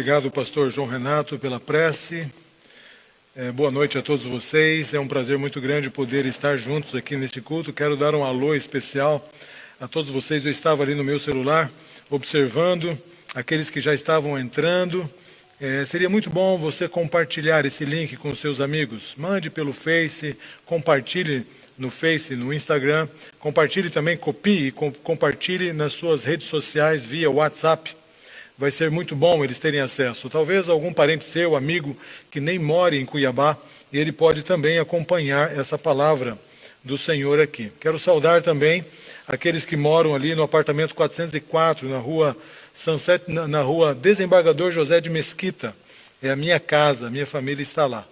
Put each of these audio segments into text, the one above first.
obrigado, pastor João Renato, pela prece. Boa noite a todos vocês. É um prazer muito grande poder estar juntos aqui neste culto. Quero dar um alô especial a todos vocês. Eu estava ali no meu celular observando aqueles que já estavam entrando. Seria muito bom você compartilhar esse link com seus amigos. Mande pelo Face, compartilhe no Face, no Instagram. Compartilhe também, copie e compartilhe nas suas redes sociais via WhatsApp. Vai ser muito bom eles terem acesso. Talvez algum parente seu, amigo, que nem mora em Cuiabá, e ele pode também acompanhar essa palavra do Senhor aqui. Quero saudar também aqueles que moram ali no apartamento 404, na rua Sunset, na rua Desembargador José de Mesquita. É a minha casa, a minha família está lá.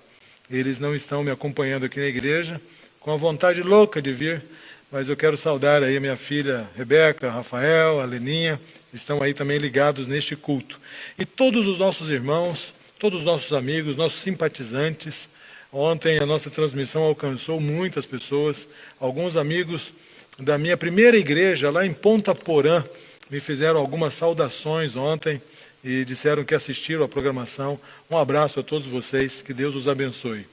Eles não estão me acompanhando aqui na igreja, com a vontade louca de vir, mas eu quero saudar aí a minha filha Rebeca, Rafael, a Leninha, estão aí também ligados neste culto. E todos os nossos irmãos, todos os nossos amigos, nossos simpatizantes. Ontem a nossa transmissão alcançou muitas pessoas. Alguns amigos da minha primeira igreja, lá em Ponta Porã, me fizeram algumas saudações ontem e disseram que assistiram à programação. Um abraço a todos vocês, que Deus os abençoe.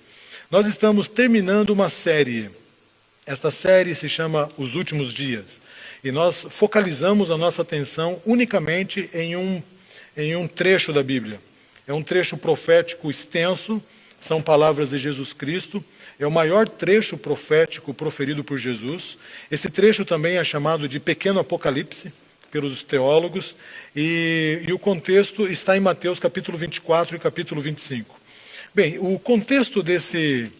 Nós estamos terminando uma série. Esta série se chama Os Últimos Dias. E nós focalizamos a nossa atenção unicamente em um trecho da Bíblia. É um trecho profético extenso, são palavras de Jesus Cristo. É o maior trecho profético proferido por Jesus. Esse trecho também é chamado de Pequeno Apocalipse, pelos teólogos. E o contexto está em Mateus capítulo 24 e capítulo 25. Bem, o contexto desse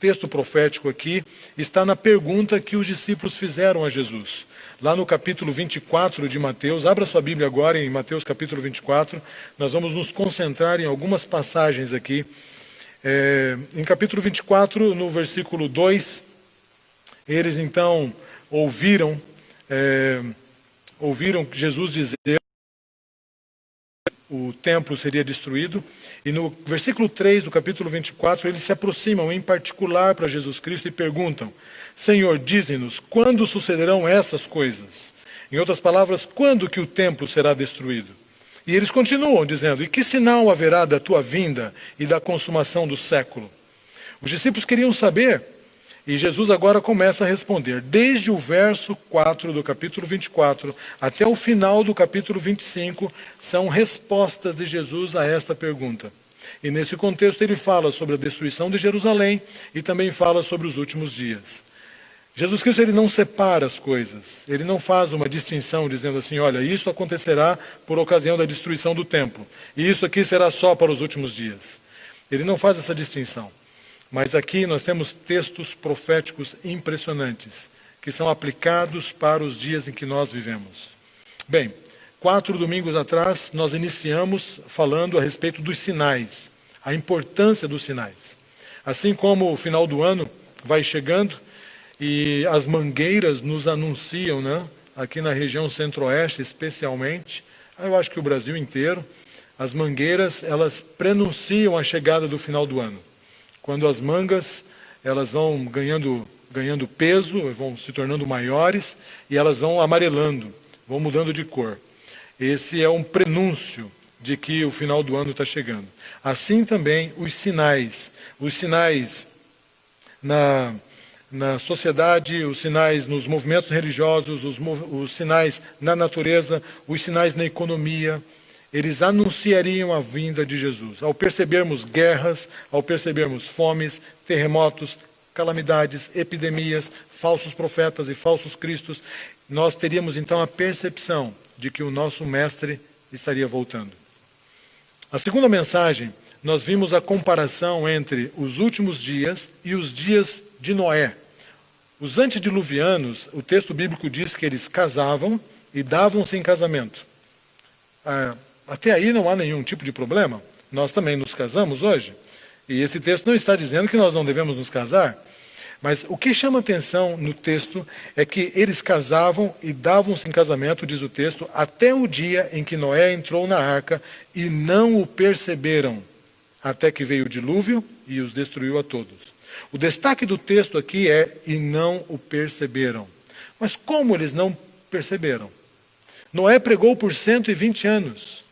texto profético aqui está na pergunta que os discípulos fizeram a Jesus. Lá no capítulo 24 de Mateus, abra sua Bíblia agora em Mateus capítulo 24, nós vamos nos concentrar em algumas passagens aqui. Em capítulo 24, no versículo 2, eles então ouviram Jesus dizer o templo seria destruído, e no versículo 3 do capítulo 24, eles se aproximam em particular para Jesus Cristo e perguntam: Senhor, dize-nos, quando sucederão essas coisas? Em outras palavras, quando que o templo será destruído? E eles continuam dizendo: e que sinal haverá da tua vinda e da consumação do século? Os discípulos queriam saber, e Jesus agora começa a responder, desde o verso 4 do capítulo 24 até o final do capítulo 25, são respostas de Jesus a esta pergunta. E nesse contexto ele fala sobre a destruição de Jerusalém e também fala sobre os últimos dias. Jesus Cristo ele não separa as coisas, ele não faz uma distinção dizendo assim, olha, isso acontecerá por ocasião da destruição do templo, e isso aqui será só para os últimos dias. Ele não faz essa distinção. Mas aqui nós temos textos proféticos impressionantes, que são aplicados para os dias em que nós vivemos. Bem, 4 domingos atrás, nós iniciamos falando a respeito dos sinais, a importância dos sinais. Assim como o final do ano vai chegando e as mangueiras nos anunciam, né? Aqui na região centro-oeste especialmente, eu acho que o Brasil inteiro, as mangueiras, elas prenunciam a chegada do final do ano. Quando as mangas elas vão ganhando peso, vão se tornando maiores e elas vão amarelando, vão mudando de cor. Esse é um prenúncio de que o final do ano está chegando. Assim também os sinais na sociedade, os sinais nos movimentos religiosos, os sinais na natureza, os sinais na economia, eles anunciariam a vinda de Jesus. Ao percebermos guerras, ao percebermos fomes, terremotos, calamidades, epidemias, falsos profetas e falsos cristos, nós teríamos então a percepção de que o nosso mestre estaria voltando. A segunda mensagem, nós vimos a comparação entre os últimos dias e os dias de Noé. Os antediluvianos, o texto bíblico diz que eles casavam e davam-se em casamento. Até aí não há nenhum tipo de problema. Nós também nos casamos hoje. E esse texto não está dizendo que nós não devemos nos casar. Mas o que chama atenção no texto é que eles casavam e davam-se em casamento, diz o texto, até o dia em que Noé entrou na arca e não o perceberam, até que veio o dilúvio e os destruiu a todos. O destaque do texto aqui é, e não o perceberam. Mas como eles não perceberam? Noé pregou por 120 anos.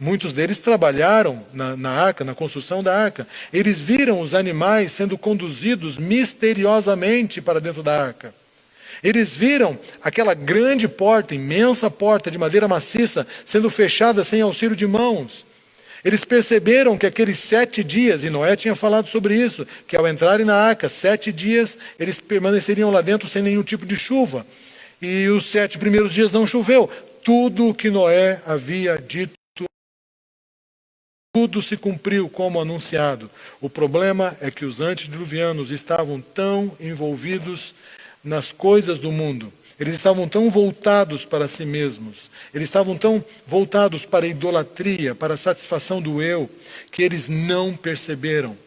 Muitos deles trabalharam na arca, na construção da arca. Eles viram os animais sendo conduzidos misteriosamente para dentro da arca. Eles viram aquela grande porta, imensa porta de madeira maciça, sendo fechada sem auxílio de mãos. Eles perceberam que aqueles 7 dias, e Noé tinha falado sobre isso, que ao entrarem na arca, 7 dias, eles permaneceriam lá dentro sem nenhum tipo de chuva. E os 7 primeiros dias não choveu. Tudo o que Noé havia dito, tudo se cumpriu como anunciado. O problema é que os antediluvianos estavam tão envolvidos nas coisas do mundo. Eles estavam tão voltados para si mesmos. Eles estavam tão voltados para a idolatria, para a satisfação do eu, que eles não perceberam.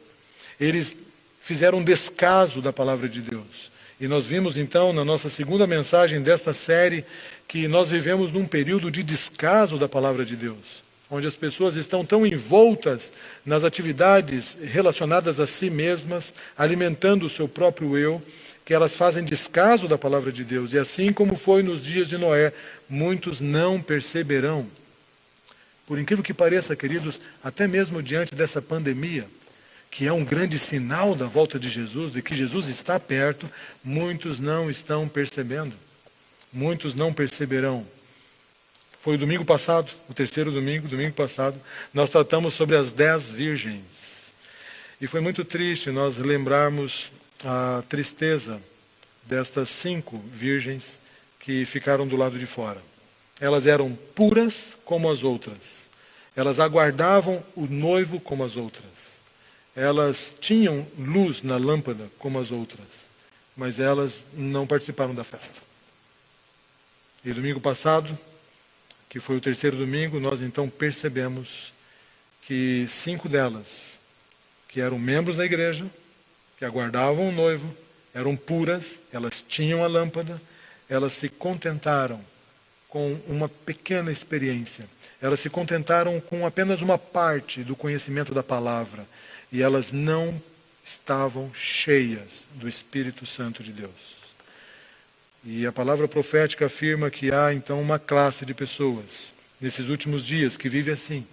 Eles fizeram um descaso da palavra de Deus. E nós vimos então, na nossa segunda mensagem desta série, que nós vivemos num período de descaso da palavra de Deus, onde as pessoas estão tão envoltas nas atividades relacionadas a si mesmas, alimentando o seu próprio eu, que elas fazem descaso da palavra de Deus. E assim como foi nos dias de Noé, muitos não perceberão. Por incrível que pareça, queridos, até mesmo diante dessa pandemia, que é um grande sinal da volta de Jesus, de que Jesus está perto, muitos não estão percebendo. Muitos não perceberão. Foi o domingo passado, o terceiro domingo passado, nós tratamos sobre as 10 virgens. E foi muito triste nós lembrarmos a tristeza destas 5 virgens que ficaram do lado de fora. Elas eram puras como as outras. Elas aguardavam o noivo como as outras. Elas tinham luz na lâmpada como as outras. Mas elas não participaram da festa. E domingo passado, que foi o terceiro domingo, nós então percebemos que 5 delas, que eram membros da igreja, que aguardavam o noivo, eram puras, elas tinham a lâmpada, elas se contentaram com uma pequena experiência. Elas se contentaram com apenas uma parte do conhecimento da palavra. E elas não estavam cheias do Espírito Santo de Deus. E a palavra profética afirma que há então uma classe de pessoas, nesses últimos dias, que vive assim.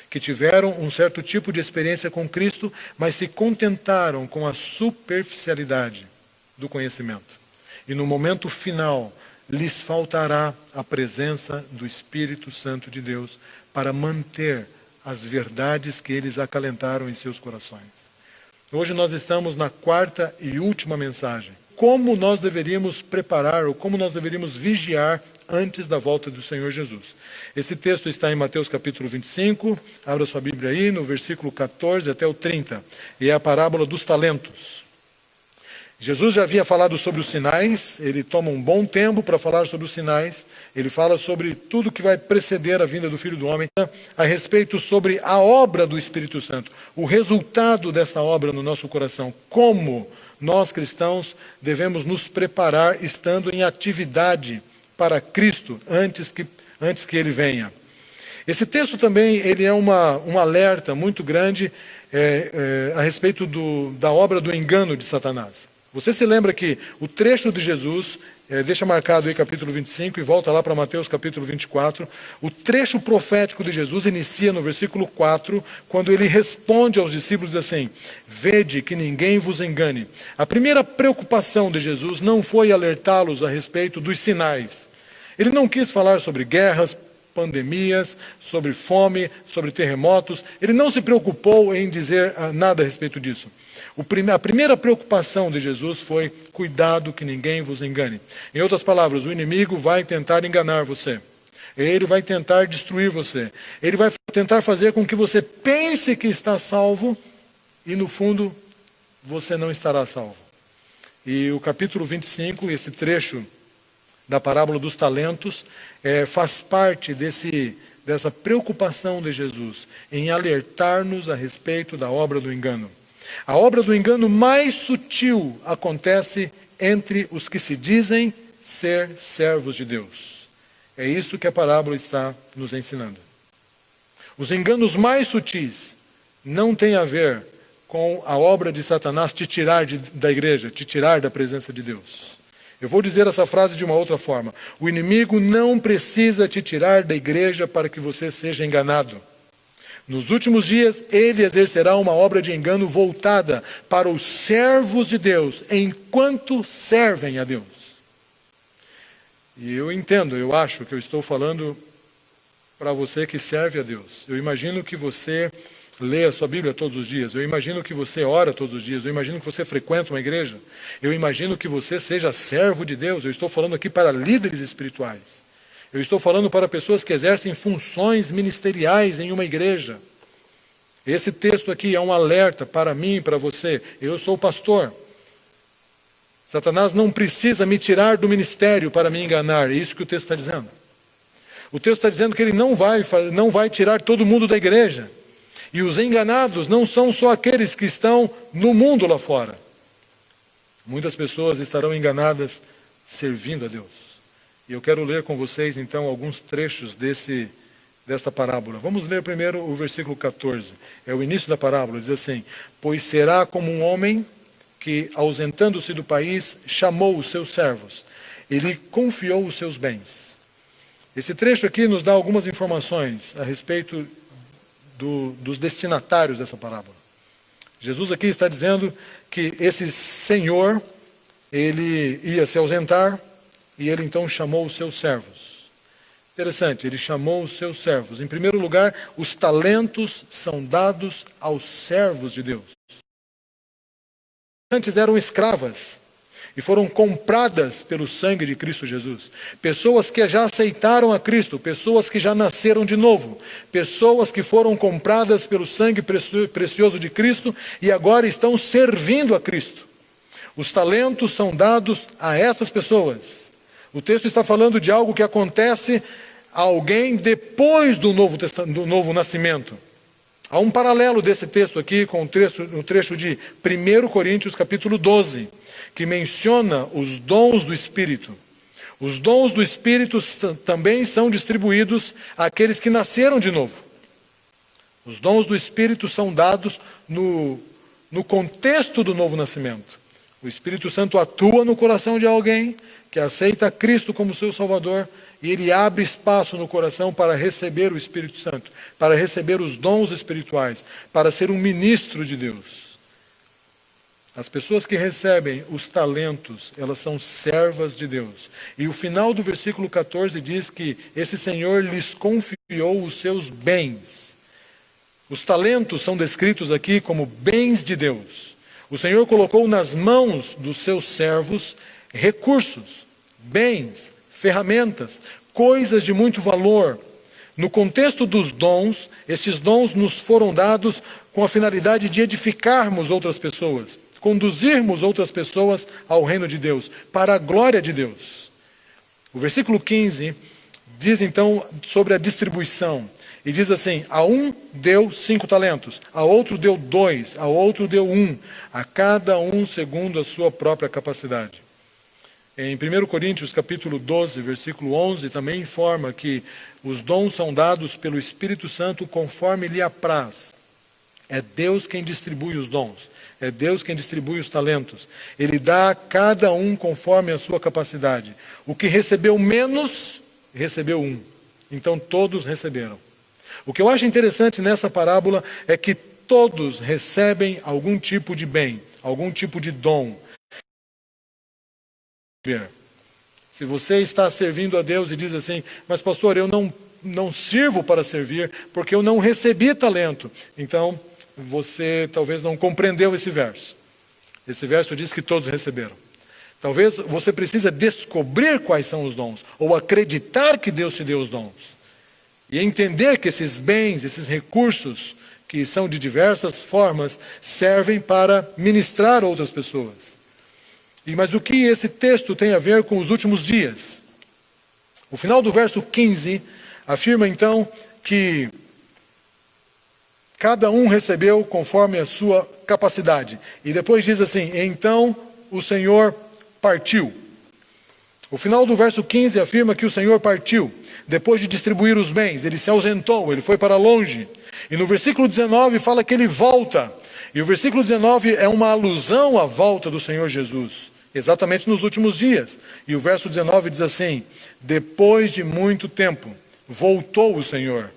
Que tiveram um certo tipo de experiência com Cristo, mas se contentaram com a superficialidade do conhecimento. E no momento final, lhes faltará a presença do Espírito Santo de Deus para manter as verdades que eles acalentaram em seus corações. Hoje nós estamos na 4ª e última mensagem. Como nós deveríamos preparar, ou como nós deveríamos vigiar antes da volta do Senhor Jesus. Esse texto está em Mateus capítulo 25, abra sua Bíblia aí, no versículo 14 até o 30, e é a parábola dos talentos. Jesus já havia falado sobre os sinais, ele toma um bom tempo para falar sobre os sinais, ele fala sobre tudo que vai preceder a vinda do Filho do Homem, a respeito sobre a obra do Espírito Santo, o resultado dessa obra no nosso coração, como nós cristãos devemos nos preparar estando em atividade para Cristo antes que ele venha. Esse texto também ele é um alerta muito grande a respeito da obra do engano de Satanás. Você se lembra que o trecho de Jesus, deixa marcado aí capítulo 25 e volta lá para Mateus capítulo 24, o trecho profético de Jesus inicia no versículo 4, quando ele responde aos discípulos assim: vede que ninguém vos engane. A primeira preocupação de Jesus não foi alertá-los a respeito dos sinais. Ele não quis falar sobre guerras, pandemias, sobre fome, sobre terremotos. Ele não se preocupou em dizer nada a respeito disso. A primeira preocupação de Jesus foi: cuidado que ninguém vos engane. Em outras palavras, o inimigo vai tentar enganar você. Ele vai tentar destruir você. Ele vai tentar fazer com que você pense que está salvo e no fundo você não estará salvo. E o capítulo 25, esse trecho da parábola dos talentos, faz parte dessa preocupação de Jesus em alertar-nos a respeito da obra do engano. A obra do engano mais sutil acontece entre os que se dizem ser servos de Deus. É isso que a parábola está nos ensinando. Os enganos mais sutis não têm a ver com a obra de Satanás te tirar da igreja, te tirar da presença de Deus. Eu vou dizer essa frase de uma outra forma. O inimigo não precisa te tirar da igreja para que você seja enganado. Nos últimos dias, ele exercerá uma obra de engano voltada para os servos de Deus, enquanto servem a Deus. E eu entendo, eu acho que eu estou falando para você que serve a Deus. Eu imagino que você lê a sua Bíblia todos os dias. Eu imagino que você ora todos os dias. Eu imagino que você frequenta uma igreja. Eu imagino que você seja servo de Deus. Eu estou falando aqui para líderes espirituais. Eu estou falando para pessoas que exercem funções ministeriais em uma igreja. Esse texto aqui é um alerta para mim e para você. Eu sou pastor. Satanás não precisa me tirar do ministério para me enganar. É isso que o texto está dizendo. O texto está dizendo que ele não vai tirar todo mundo da igreja. E os enganados não são só aqueles que estão no mundo lá fora. Muitas pessoas estarão enganadas servindo a Deus. E eu quero ler com vocês, então, alguns trechos desta parábola. Vamos ler primeiro o versículo 14. É o início da parábola, diz assim: pois será como um homem que, ausentando-se do país, chamou os seus servos. Ele confiou os seus bens. Esse trecho aqui nos dá algumas informações a respeito dos destinatários dessa parábola. Jesus aqui está dizendo que esse senhor, ele ia se ausentar, e ele então chamou os seus servos. Interessante, ele chamou os seus servos. Em primeiro lugar, os talentos são dados aos servos de Deus. Antes eram escravas e foram compradas pelo sangue de Cristo Jesus. Pessoas que já aceitaram a Cristo, pessoas que já nasceram de novo, pessoas que foram compradas pelo sangue precioso de Cristo e agora estão servindo a Cristo. Os talentos são dados a essas pessoas. O texto está falando de algo que acontece a alguém depois do novo nascimento. Há um paralelo desse texto aqui com o trecho de 1 Coríntios capítulo 12, que menciona os dons do Espírito. Os dons do Espírito também são distribuídos àqueles que nasceram de novo. Os dons do Espírito são dados no contexto do novo nascimento. O Espírito Santo atua no coração de alguém que aceita Cristo como seu Salvador e ele abre espaço no coração para receber o Espírito Santo, para receber os dons espirituais, para ser um ministro de Deus. As pessoas que recebem os talentos, elas são servas de Deus. E o final do versículo 14 diz que esse Senhor lhes confiou os seus bens. Os talentos são descritos aqui como bens de Deus. O Senhor colocou nas mãos dos seus servos recursos, bens, ferramentas, coisas de muito valor. No contexto dos dons, estes dons nos foram dados com a finalidade de edificarmos outras pessoas, conduzirmos outras pessoas ao reino de Deus, para a glória de Deus. O versículo 15 diz então sobre a distribuição. E diz assim: a um deu 5 talentos, a outro deu 2, a outro deu 1, a cada um segundo a sua própria capacidade. Em 1 Coríntios capítulo 12, versículo 11, também informa que os dons são dados pelo Espírito Santo conforme lhe apraz. É Deus quem distribui os dons, é Deus quem distribui os talentos. Ele dá a cada um conforme a sua capacidade. O que recebeu menos, recebeu 1. Então todos receberam. O que eu acho interessante nessa parábola é que todos recebem algum tipo de bem, algum tipo de dom. Se você está servindo a Deus e diz assim: mas pastor, eu não sirvo para servir porque eu não recebi talento. Então, você talvez não compreendeu esse verso. Esse verso diz que todos receberam. Talvez você precise descobrir quais são os dons, ou acreditar que Deus te deu os dons. E entender que esses bens, esses recursos, que são de diversas formas, servem para ministrar outras pessoas. Mas o que esse texto tem a ver com os últimos dias? O final do verso 15 afirma então que cada um recebeu conforme a sua capacidade. E depois diz assim: então o Senhor partiu. O final do verso 15 afirma que o Senhor partiu. Depois de distribuir os bens, ele se ausentou, ele foi para longe. E no versículo 19 fala que ele volta. E o versículo 19 é uma alusão à volta do Senhor Jesus, exatamente nos últimos dias. E o verso 19 diz assim: depois de muito tempo, voltou o Senhor.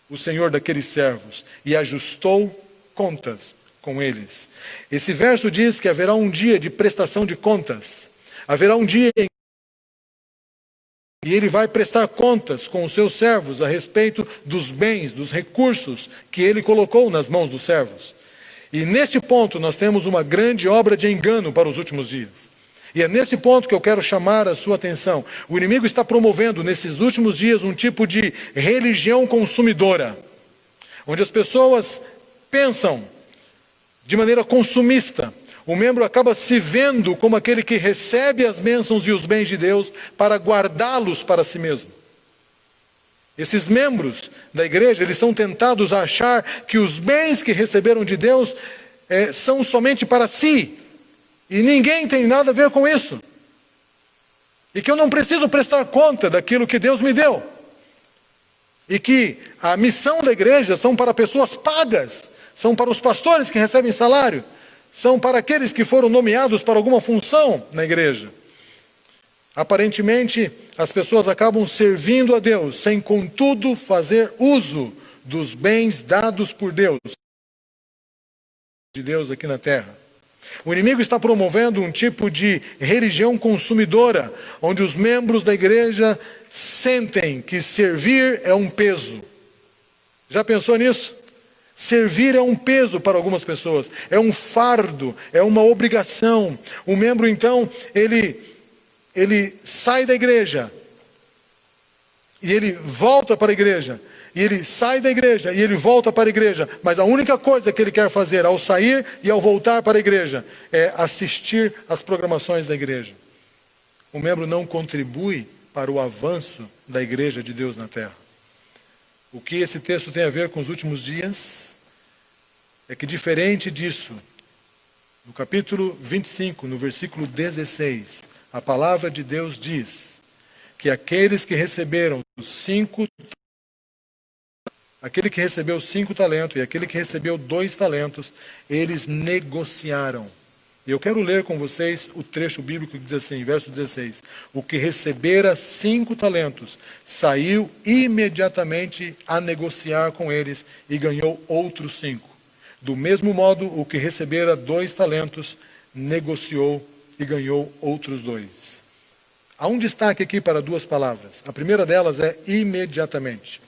o Senhor daqueles servos e ajustou contas com eles. Esse verso diz que haverá um dia de prestação de contas. Haverá um dia em que ele vai prestar contas com os seus servos a respeito dos bens, dos recursos que ele colocou nas mãos dos servos. E neste ponto nós temos uma grande obra de engano para os últimos dias. E é nesse ponto que eu quero chamar a sua atenção. O inimigo está promovendo nesses últimos dias um tipo de religião consumidora, onde as pessoas pensam de maneira consumista. O membro acaba se vendo como aquele que recebe as bênçãos e os bens de Deus para guardá-los para si mesmo. Esses membros da igreja, eles são tentados a achar que os bens que receberam de Deus são somente para si. E ninguém tem nada a ver com isso. E que eu não preciso prestar conta daquilo que Deus me deu. E que a missão da igreja são para pessoas pagas. São para os pastores que recebem salário. São para aqueles que foram nomeados para alguma função na igreja. Aparentemente, as pessoas acabam servindo a Deus, sem contudo fazer uso dos bens dados por Deus. De Deus aqui na terra. O inimigo está promovendo um tipo de religião consumidora, onde os membros da igreja sentem que servir é um peso. Já pensou nisso? Servir é um peso para algumas pessoas, é um fardo, é uma obrigação. O membro então, ele sai da igreja, e ele volta para a igreja, e ele sai da igreja, e ele volta para a igreja, mas a única coisa que ele quer fazer ao sair e ao voltar para a igreja é assistir às programações da igreja. O membro não contribui para o avanço da igreja de Deus na terra. O que esse texto tem a ver com os últimos dias é que, diferente disso, no capítulo 25, no versículo 16, a palavra de Deus diz que aqueles que receberam aquele que recebeu 5 talentos e aquele que recebeu 2 talentos, eles negociaram. E eu quero ler com vocês o trecho bíblico que diz assim, verso 16. O que recebera 5 talentos, saiu imediatamente a negociar com eles e ganhou outros 5. Do mesmo modo, o que recebera 2 talentos, negociou e ganhou outros 2. Há um destaque aqui para 2 palavras. A primeira delas é imediatamente.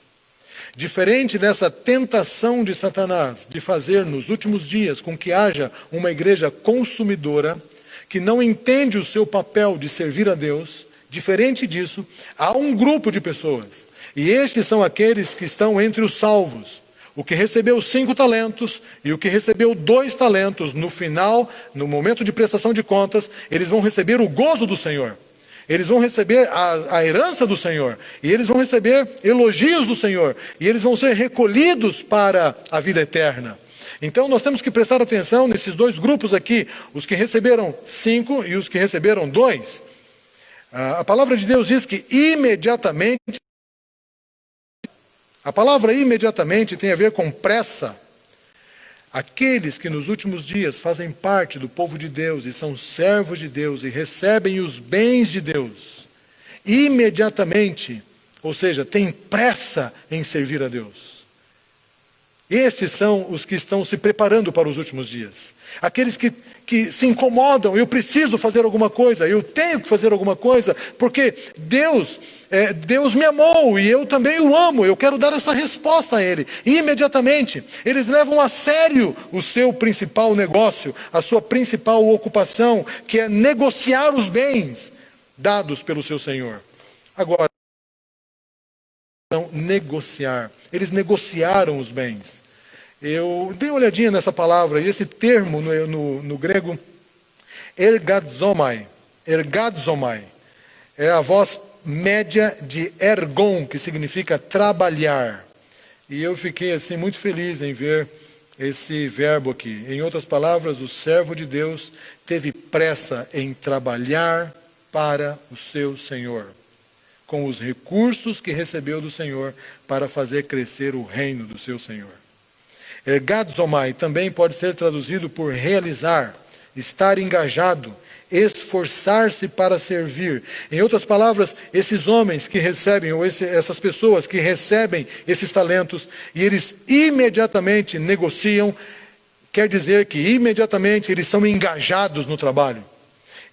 Diferente dessa tentação de Satanás de fazer nos últimos dias com que haja uma igreja consumidora, que não entende o seu papel de servir a Deus, diferente disso, há um grupo de pessoas. E estes são aqueles que estão entre os salvos. O que recebeu 5 talentos e o que recebeu 2 talentos, no final, no momento de prestação de contas, eles vão receber o gozo do Senhor. Eles vão receber a herança do Senhor. E eles vão receber elogios do Senhor. E eles vão ser recolhidos para a vida eterna. Então nós temos que prestar atenção nesses 2 grupos aqui. Os que receberam 5 e os que receberam 2. A palavra de Deus diz que imediatamente. A palavra imediatamente tem a ver com pressa. Aqueles que nos últimos dias fazem parte do povo de Deus e são servos de Deus e recebem os bens de Deus, imediatamente, ou seja, têm pressa em servir a Deus. Estes são os que estão se preparando para os últimos dias. Aqueles que se incomodam, eu preciso fazer alguma coisa, eu tenho que fazer alguma coisa, porque Deus me amou e eu também o amo, eu quero dar essa resposta a Ele. E imediatamente, eles levam a sério o seu principal negócio, a sua principal ocupação, que é negociar os bens dados pelo seu Senhor. Agora, negociar. Eles negociaram os bens. Eu dei uma olhadinha nessa palavra, e esse termo no grego, ergadzomai, é a voz média de ergon, que significa trabalhar. E eu fiquei assim muito feliz em ver esse verbo aqui. Em outras palavras, o servo de Deus teve pressa em trabalhar para o seu Senhor, com os recursos que recebeu do Senhor para fazer crescer o reino do seu Senhor. Ergadzomai também pode ser traduzido por realizar, estar engajado, esforçar-se para servir. Em outras palavras, esses homens que recebem, ou essas pessoas que recebem esses talentos, e eles imediatamente negociam, quer dizer que imediatamente eles são engajados no trabalho.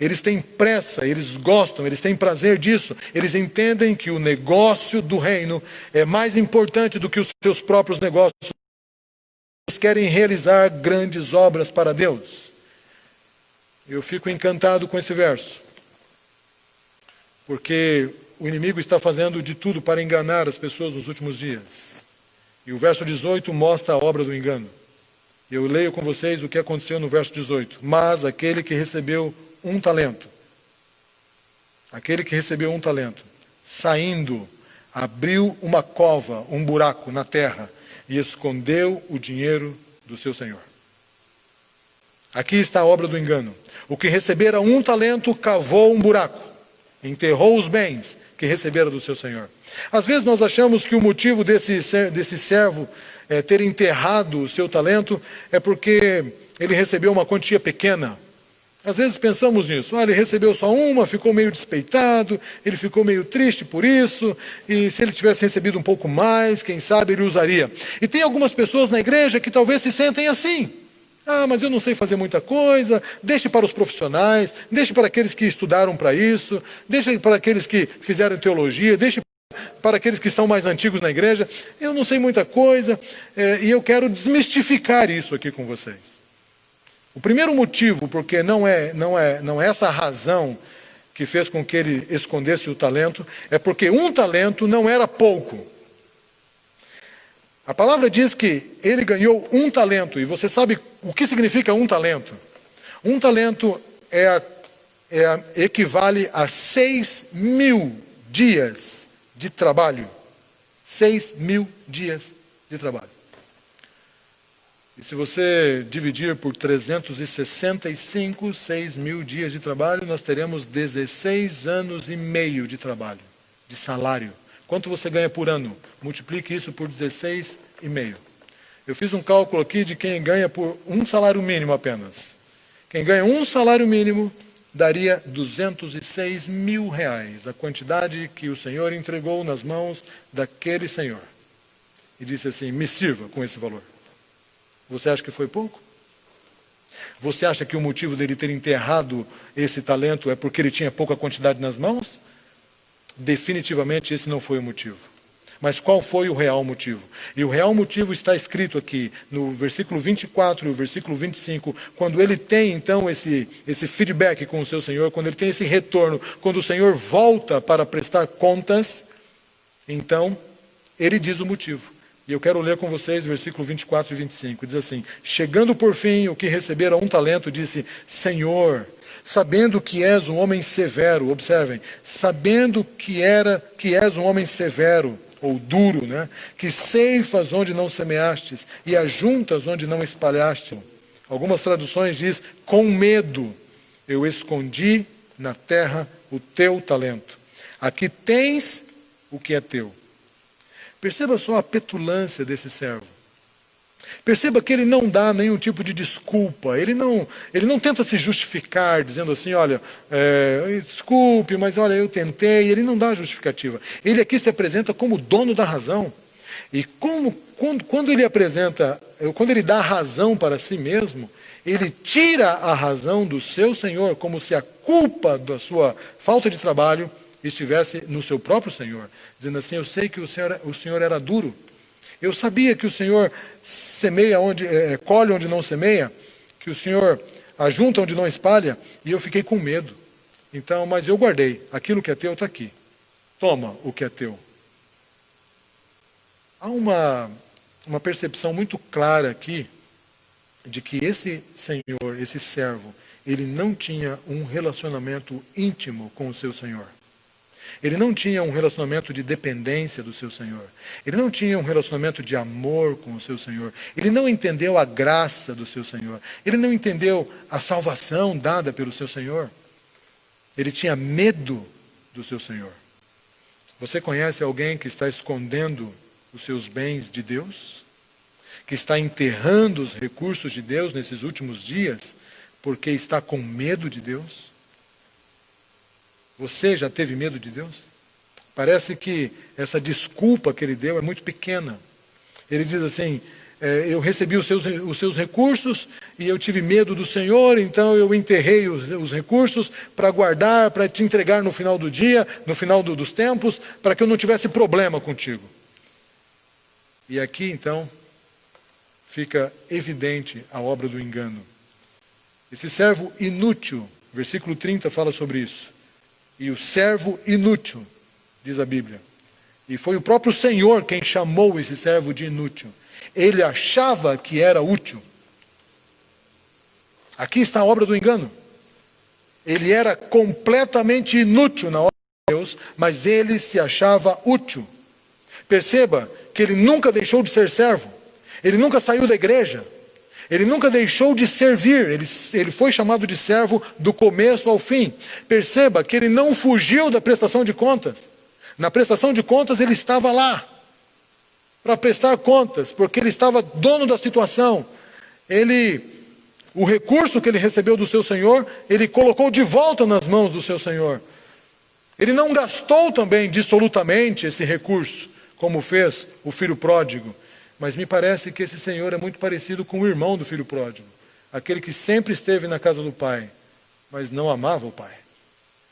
Eles têm pressa, eles gostam, eles têm prazer disso. Eles entendem que o negócio do reino é mais importante do que os seus próprios negócios. Eles querem realizar grandes obras para Deus. Eu fico encantado com esse verso, porque o inimigo está fazendo de tudo para enganar as pessoas nos últimos dias. E o verso 18 mostra a obra do engano. Eu leio com vocês o que aconteceu no verso 18. Mas aquele que recebeu um talento, saindo, abriu uma cova, um buraco na terra, e escondeu o dinheiro do seu senhor. Aqui está a obra do engano. O que recebera um talento cavou um buraco, enterrou os bens que recebera do seu senhor. Às vezes nós achamos que o motivo desse servo ter enterrado o seu talento é porque ele recebeu uma quantia pequena. Às vezes pensamos nisso. Ele recebeu só uma, ficou meio despeitado, ele ficou meio triste por isso, e se ele tivesse recebido um pouco mais, quem sabe ele usaria. E tem algumas pessoas na igreja que talvez se sentem assim. Mas eu não sei fazer muita coisa, deixe para os profissionais, deixe para aqueles que estudaram para isso, deixe para aqueles que fizeram teologia, deixe para aqueles que estão mais antigos na igreja. Eu não sei muita coisa, e eu quero desmistificar isso aqui com vocês. O primeiro motivo, porque não é essa a razão que fez com que ele escondesse o talento, é porque um talento não era pouco. A palavra diz que ele ganhou um talento, e você sabe o que significa um talento? Um talento equivale a 6.000 dias de trabalho. 6.000 dias de trabalho. E se você dividir por 365, 6.000 dias de trabalho, nós teremos 16 anos e meio de trabalho, de salário. Quanto você ganha por ano? Multiplique isso por 16,5. Eu fiz um cálculo aqui de quem ganha por um salário mínimo apenas. Quem ganha um salário mínimo daria 206 mil reais, a quantidade que o Senhor entregou nas mãos daquele senhor. E disse assim: me sirva com esse valor. Você acha que foi pouco? Você acha que o motivo dele ter enterrado esse talento é porque ele tinha pouca quantidade nas mãos? Definitivamente esse não foi o motivo. Mas qual foi o real motivo? E o real motivo está escrito aqui no versículo 24 e o versículo 25, quando ele tem então esse feedback com o seu Senhor, quando ele tem esse retorno, quando o Senhor volta para prestar contas, então ele diz o motivo. E eu quero ler com vocês versículo 24 e 25. Diz assim: chegando por fim o que recebera um talento, disse: Senhor, sabendo que és um homem severo, observem, sabendo que és um homem severo, ou duro, né? Que ceifas onde não semeastes e ajuntas onde não espalhaste. Algumas traduções diz: com medo eu escondi na terra o teu talento. Aqui tens o que é teu. Perceba só a petulância desse servo. Perceba que ele não dá nenhum tipo de desculpa. Ele não tenta se justificar, dizendo assim: olha, desculpe, mas olha, eu tentei. Ele não dá justificativa. Ele aqui se apresenta como dono da razão. E quando ele dá razão para si mesmo, ele tira a razão do seu Senhor, como se a culpa da sua falta de trabalho estivesse no seu próprio Senhor. Dizendo assim: eu sei que o Senhor era duro. Eu sabia que o Senhor colhe onde não semeia, que o Senhor ajunta onde não espalha, e eu fiquei com medo. Então, mas eu guardei. Aquilo que é teu está aqui. Toma o que é teu. Há uma percepção muito clara aqui de que esse Senhor, esse servo, ele não tinha um relacionamento íntimo com o seu Senhor. Ele não tinha um relacionamento de dependência do seu Senhor. Ele não tinha um relacionamento de amor com o seu Senhor. Ele não entendeu a graça do seu Senhor. Ele não entendeu a salvação dada pelo seu Senhor. Ele tinha medo do seu Senhor. Você conhece alguém que está escondendo os seus bens de Deus? Que está enterrando os recursos de Deus nesses últimos dias porque está com medo de Deus? Você já teve medo de Deus? Parece que essa desculpa que ele deu é muito pequena. Ele diz assim, eu recebi os seus recursos e eu tive medo do Senhor, então eu enterrei os recursos para guardar, para te entregar no final do dia, no final dos tempos, para que eu não tivesse problema contigo. E aqui então fica evidente a obra do engano. Esse servo inútil, versículo 30 fala sobre isso. E o servo inútil, diz a Bíblia. E foi o próprio Senhor quem chamou esse servo de inútil. Ele achava que era útil. Aqui está a obra do engano. Ele era completamente inútil na obra de Deus, mas ele se achava útil. Perceba que ele nunca deixou de ser servo. Ele nunca saiu da igreja. Ele nunca deixou de servir. Ele foi chamado de servo do começo ao fim. Perceba que ele não fugiu da prestação de contas. Na prestação de contas ele estava lá para prestar contas, porque ele estava dono da situação. O recurso que ele recebeu do seu Senhor, ele colocou de volta nas mãos do seu Senhor. Ele não gastou também dissolutamente esse recurso, como fez o filho pródigo. Mas me parece que esse Senhor é muito parecido com o irmão do filho pródigo. Aquele que sempre esteve na casa do pai, mas não amava o pai.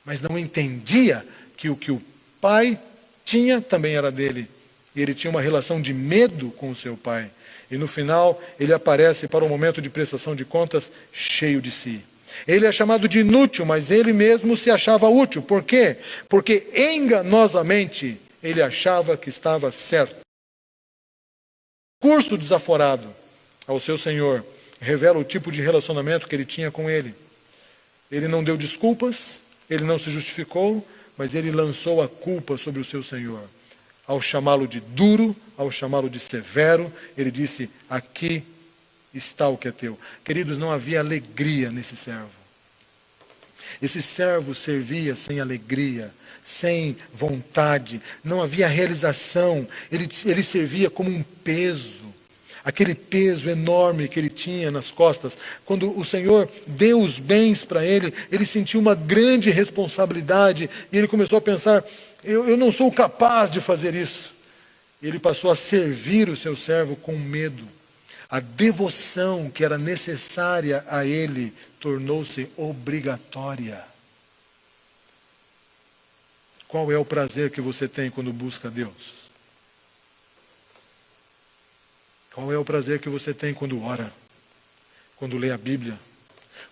Mas não entendia que o pai tinha também era dele. E ele tinha uma relação de medo com o seu pai. E no final, ele aparece para o momento de prestação de contas cheio de si. Ele é chamado de inútil, mas ele mesmo se achava útil. Por quê? Porque enganosamente ele achava que estava certo. O curso desaforado ao seu Senhor revela o tipo de relacionamento que ele tinha com ele. Ele não deu desculpas, ele não se justificou, mas ele lançou a culpa sobre o seu Senhor. Ao chamá-lo de duro, ao chamá-lo de severo, ele disse, aqui está o que é teu. Queridos, não havia alegria nesse servo. Esse servo servia sem alegria, sem vontade, não havia realização. Ele servia como um peso, aquele peso enorme que ele tinha nas costas. Quando o Senhor deu os bens para ele, ele sentiu uma grande responsabilidade e ele começou a pensar, eu não sou capaz de fazer isso. Ele passou a servir o seu servo com medo. A devoção que era necessária a ele tornou-se obrigatória. Qual é o prazer que você tem quando busca Deus? Qual é o prazer que você tem quando ora? Quando lê a Bíblia?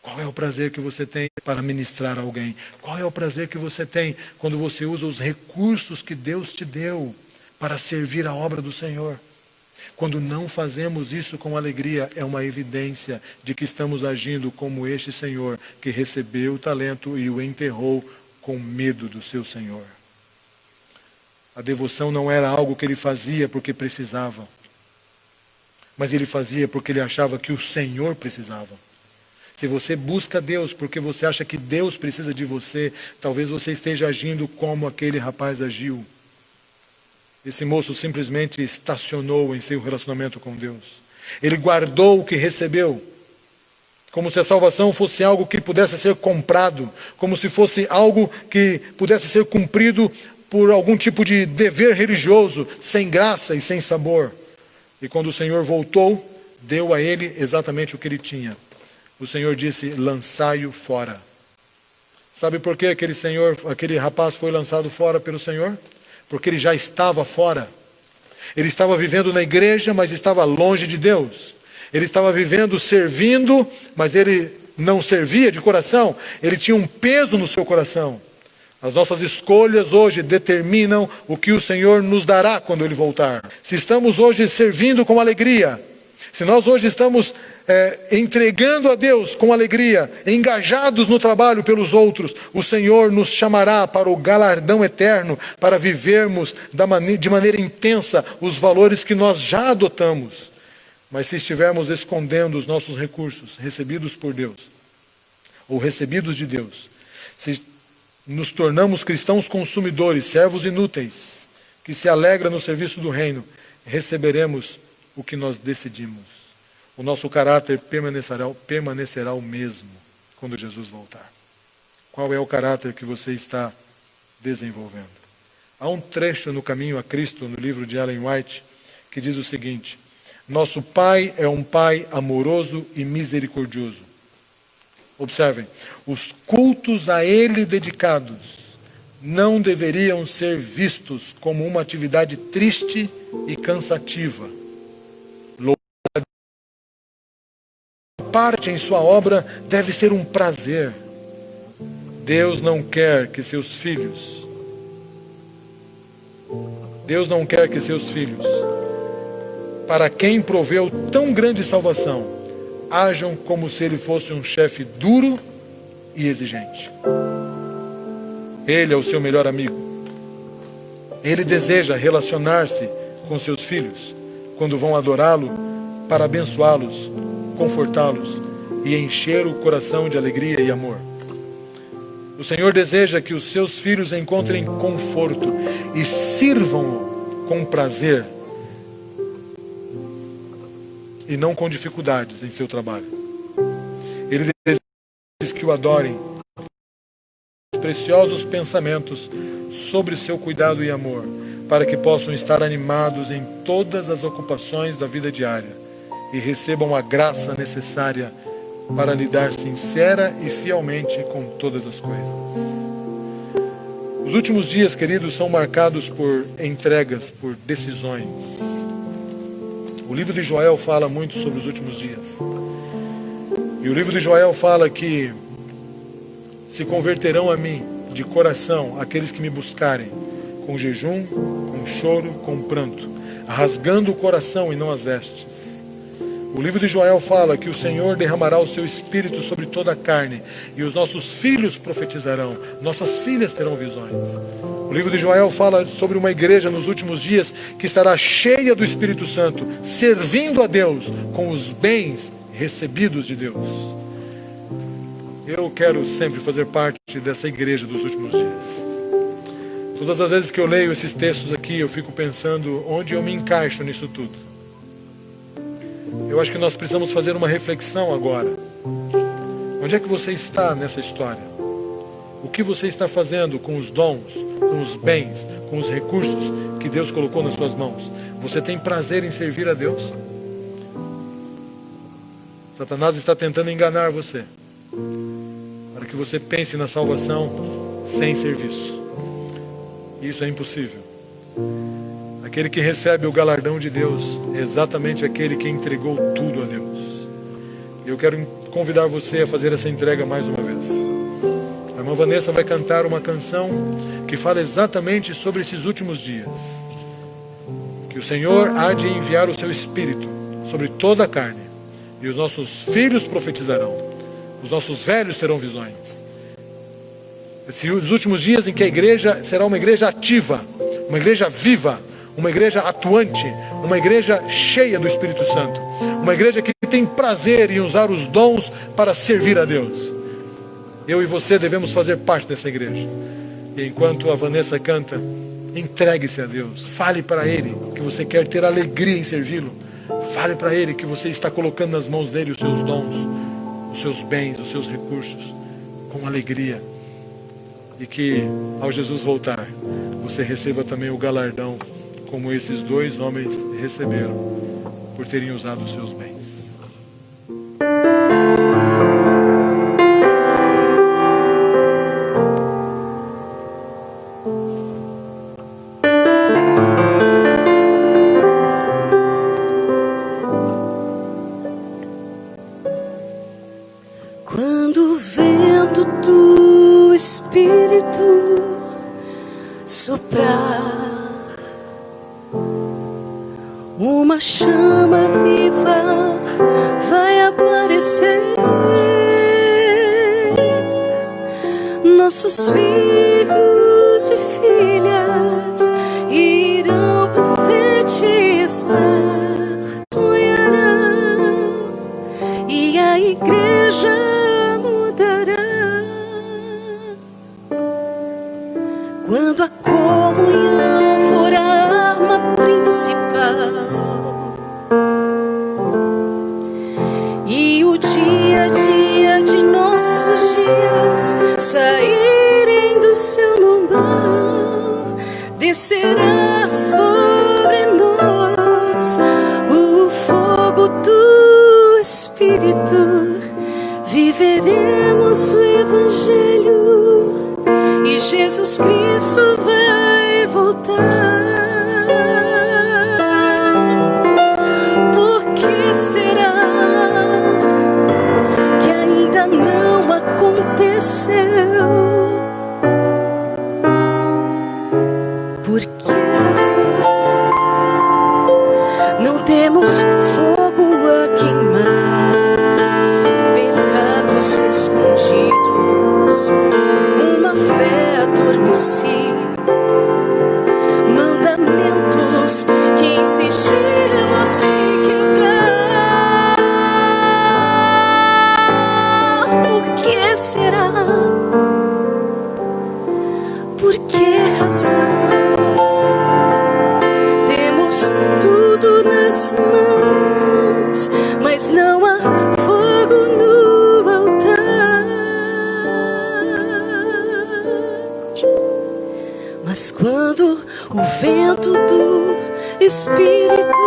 Qual é o prazer que você tem para ministrar a alguém? Qual é o prazer que você tem quando você usa os recursos que Deus te deu para servir a obra do Senhor? Quando não fazemos isso com alegria, é uma evidência de que estamos agindo como este Senhor, que recebeu o talento e o enterrou com medo do seu Senhor. A devoção não era algo que ele fazia porque precisava, mas ele fazia porque ele achava que o Senhor precisava. Se você busca Deus porque você acha que Deus precisa de você, talvez você esteja agindo como aquele rapaz agiu. Esse moço simplesmente estacionou em seu relacionamento com Deus. Ele guardou o que recebeu, como se a salvação fosse algo que pudesse ser comprado, como se fosse algo que pudesse ser cumprido por algum tipo de dever religioso, sem graça e sem sabor. E quando o Senhor voltou, deu a ele exatamente o que ele tinha. O Senhor disse, lançai-o fora. Sabe por que aquele rapaz foi lançado fora pelo Senhor? Porque ele já estava fora. Ele estava vivendo na igreja, mas estava longe de Deus. Ele estava vivendo, servindo, mas ele não servia de coração. Ele tinha um peso no seu coração. As nossas escolhas hoje determinam o que o Senhor nos dará quando Ele voltar. Se estamos hoje servindo com alegria, se nós hoje estamos entregando a Deus com alegria, engajados no trabalho pelos outros, o Senhor nos chamará para o galardão eterno, para vivermos de maneira intensa os valores que nós já adotamos. Mas se estivermos escondendo os nossos recursos recebidos por Deus, ou recebidos de Deus, se nos tornamos cristãos consumidores, servos inúteis, que se alegram no serviço do reino, receberemos o que nós decidimos. O nosso caráter permanecerá o mesmo quando Jesus voltar. Qual é o caráter que você está desenvolvendo? Há um trecho no Caminho a Cristo, no livro de Ellen White, que diz o seguinte: nosso Pai é um Pai amoroso e misericordioso. Observem, os cultos a Ele dedicados não deveriam ser vistos como uma atividade triste e cansativa. Parte em sua obra deve ser um prazer. Deus não quer que seus filhos, para quem proveu tão grande salvação, ajam como se ele fosse um chefe duro e exigente. Ele é o seu melhor amigo. Ele deseja relacionar-se com seus filhos quando vão adorá-lo, para abençoá-los, confortá-los e encher o coração de alegria e amor. O Senhor deseja que os seus filhos encontrem conforto e sirvam-o com prazer e não com dificuldades em seu trabalho. Ele deseja que o adorem preciosos pensamentos sobre seu cuidado e amor, para que possam estar animados em todas as ocupações da vida diária e recebam a graça necessária para lidar sincera e fielmente com todas as coisas. Os últimos dias, queridos, são marcados por entregas, por decisões. O livro de Joel fala muito sobre os últimos dias. E o livro de Joel fala que se converterão a mim de coração aqueles que me buscarem, com jejum, com choro, com pranto, rasgando o coração e não as vestes. O livro de Joel fala que o Senhor derramará o seu Espírito sobre toda a carne, e os nossos filhos profetizarão, nossas filhas terão visões. O livro de Joel fala sobre uma igreja nos últimos dias que estará cheia do Espírito Santo, servindo a Deus com os bens recebidos de Deus. Eu quero sempre fazer parte dessa igreja dos últimos dias. Todas as vezes que eu leio esses textos aqui, eu fico pensando onde eu me encaixo nisso tudo. Eu acho que nós precisamos fazer uma reflexão agora. Onde é que você está nessa história? O que você está fazendo com os dons, com os bens, com os recursos que Deus colocou nas suas mãos? Você tem prazer em servir a Deus? Satanás está tentando enganar você, para que você pense na salvação sem serviço. Isso é impossível. Aquele que recebe o galardão de Deus é exatamente aquele que entregou tudo a Deus. Eu quero convidar você a fazer essa entrega mais uma vez. A irmã Vanessa vai cantar uma canção que fala exatamente sobre esses últimos dias. Que o Senhor há de enviar o seu Espírito sobre toda a carne, e os nossos filhos profetizarão, os nossos velhos terão visões. Esses últimos dias em que a igreja será uma igreja ativa, uma igreja viva, uma igreja atuante, uma igreja cheia do Espírito Santo, uma igreja que tem prazer em usar os dons para servir a Deus. Eu e você devemos fazer parte dessa igreja. E enquanto a Vanessa canta, entregue-se a Deus. Fale para Ele que você quer ter alegria em servi-lo. Fale para Ele que você está colocando nas mãos dEle os seus dons, os seus bens, os seus recursos, com alegria. E que ao Jesus voltar, você receba também o galardão, como esses dois homens receberam, por terem usado os seus bens. Quando o vento do Espírito soprar, uma chama viva vai aparecer. Nossos filhos e filhas irão profetizar, sonharão, e a igreja mudará. Quando a comunhão for a arma principal e o dia a dia de nossos dias sair descerá sobre nós o fogo do Espírito. Viveremos o Evangelho e Jesus Cristo vai voltar. Por que será que ainda não aconteceu? Por que não temos fogo a queimar, pecados escondidos, uma fé adormecida, mandamentos que insistimos em quebrar? Por que será? Por que razão? Tudo nas mãos, mas não há fogo no altar. Mas quando o vento do Espírito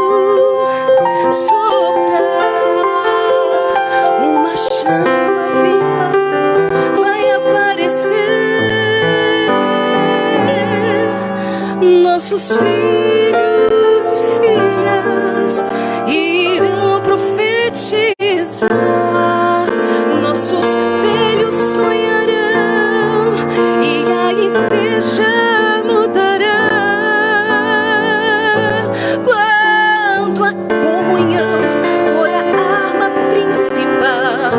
soprar, uma chama viva vai aparecer. Nossos filhos e filhas irão profetizar, nossos velhos sonharão e a igreja mudará. Quando a comunhão for a arma principal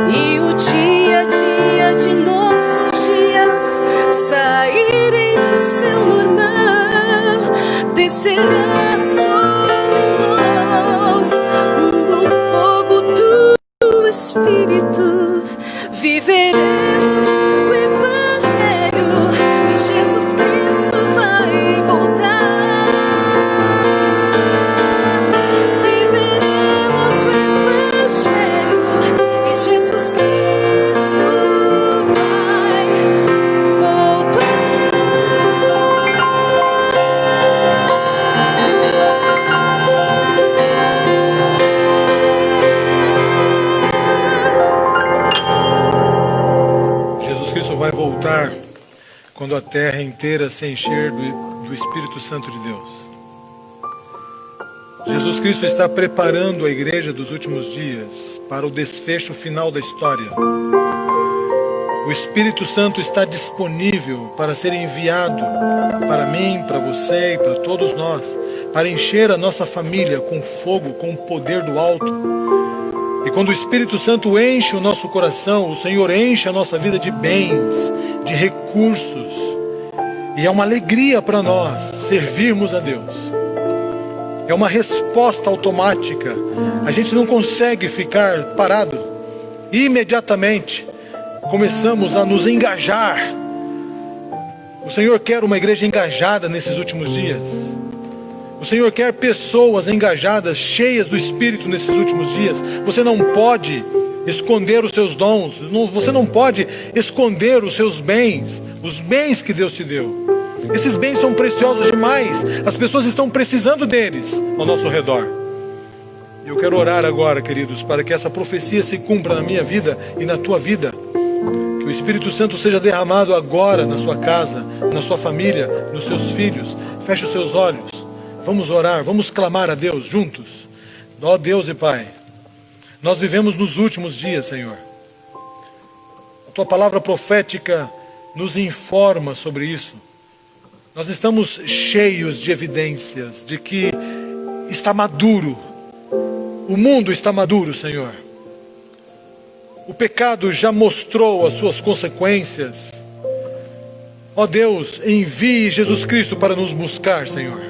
e o dia a dia de nossos dias saírem do seu normal, descerá sobre nós o fogo do Espírito. Viveremos o Evangelho e Jesus Cristo vai voltar. Viveremos o Evangelho e Jesus Cristo vai voltar. Jesus Cristo vai voltar quando a terra inteira se encher do Espírito Santo de Deus. Jesus Cristo está preparando a igreja dos últimos dias para o desfecho final da história. O Espírito Santo está disponível para ser enviado para mim, para você e para todos nós, para encher a nossa família com fogo, com o poder do alto. E quando o Espírito Santo enche o nosso coração, o Senhor enche a nossa vida de bens, de recursos. E é uma alegria para nós servirmos a Deus. É uma resposta automática. A gente não consegue ficar parado. Imediatamente começamos a nos engajar. O Senhor quer uma igreja engajada nesses últimos dias. O Senhor quer pessoas engajadas, cheias do Espírito nesses últimos dias. Você não pode esconder os seus dons. Você não pode esconder os seus bens, os bens que Deus te deu. Esses bens são preciosos demais. As pessoas estão precisando deles ao nosso redor. Eu quero orar agora, queridos, para que essa profecia se cumpra na minha vida e na tua vida. Que o Espírito Santo seja derramado agora na sua casa, na sua família, nos seus filhos. Feche os seus olhos. Vamos orar, vamos clamar a Deus juntos. Ó Deus e Pai, nós vivemos nos últimos dias, Senhor. A Tua palavra profética nos informa sobre isso. Nós estamos cheios de evidências de que está maduro. O mundo está maduro, Senhor. O pecado já mostrou as suas consequências. Ó Deus, envie Jesus Cristo para nos buscar, Senhor.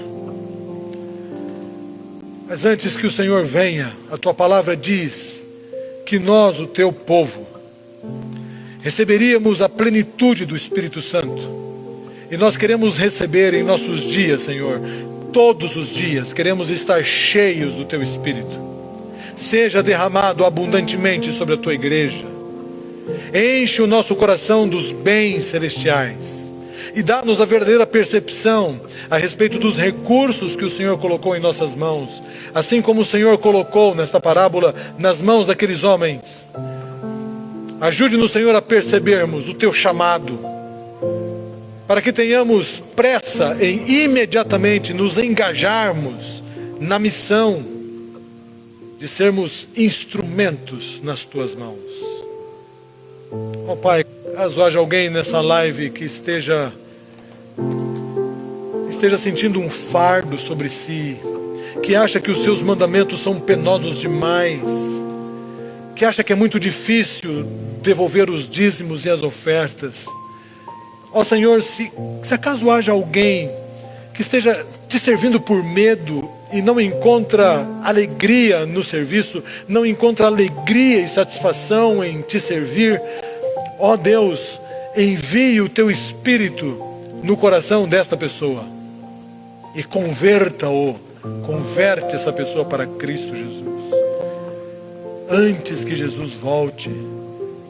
Mas antes que o Senhor venha, a Tua palavra diz que nós, o Teu povo, receberíamos a plenitude do Espírito Santo. E nós queremos receber em nossos dias, Senhor, todos os dias, queremos estar cheios do Teu Espírito. Seja derramado abundantemente sobre a Tua igreja. Enche o nosso coração dos bens celestiais e dá-nos a verdadeira percepção a respeito dos recursos que o Senhor colocou em nossas mãos, assim como o Senhor colocou nesta parábola nas mãos daqueles homens. Ajude-nos, Senhor, a percebermos o teu chamado, para que tenhamos pressa em imediatamente nos engajarmos na missão de sermos instrumentos nas tuas mãos. Ó Pai, caso haja alguém nessa live que esteja sentindo um fardo sobre si, que acha que os seus mandamentos são penosos demais, que acha que é muito difícil devolver os dízimos e as ofertas. Ó Senhor, se acaso haja alguém que esteja te servindo por medo e não encontra alegria no serviço, não encontra alegria e satisfação em te servir, ó Deus, envie o teu Espírito no coração desta pessoa e converte essa pessoa para Cristo Jesus, antes que Jesus volte,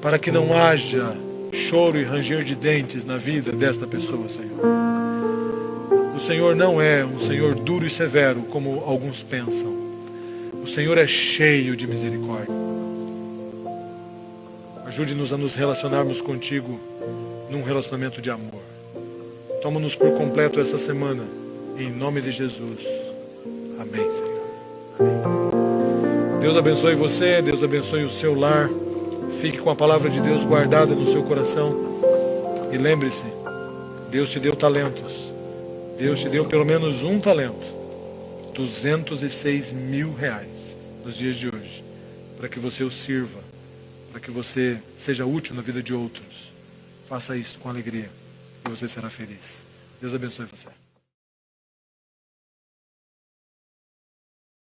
para que não haja choro e ranger de dentes na vida desta pessoa, Senhor. O Senhor não é um Senhor duro e severo, como alguns pensam. O Senhor é cheio de misericórdia. Ajude-nos a nos relacionarmos contigo num relacionamento de amor. Toma-nos por completo essa semana, em nome de Jesus. Amém, Senhor. Amém. Deus abençoe você, Deus abençoe o seu lar. Fique com a palavra de Deus guardada no seu coração. E lembre-se, Deus te deu talentos. Deus te deu pelo menos um talento. 206 mil reais nos dias de hoje. Para que você o sirva. Para que você seja útil na vida de outros. Faça isso com alegria. E você será feliz. Deus abençoe você.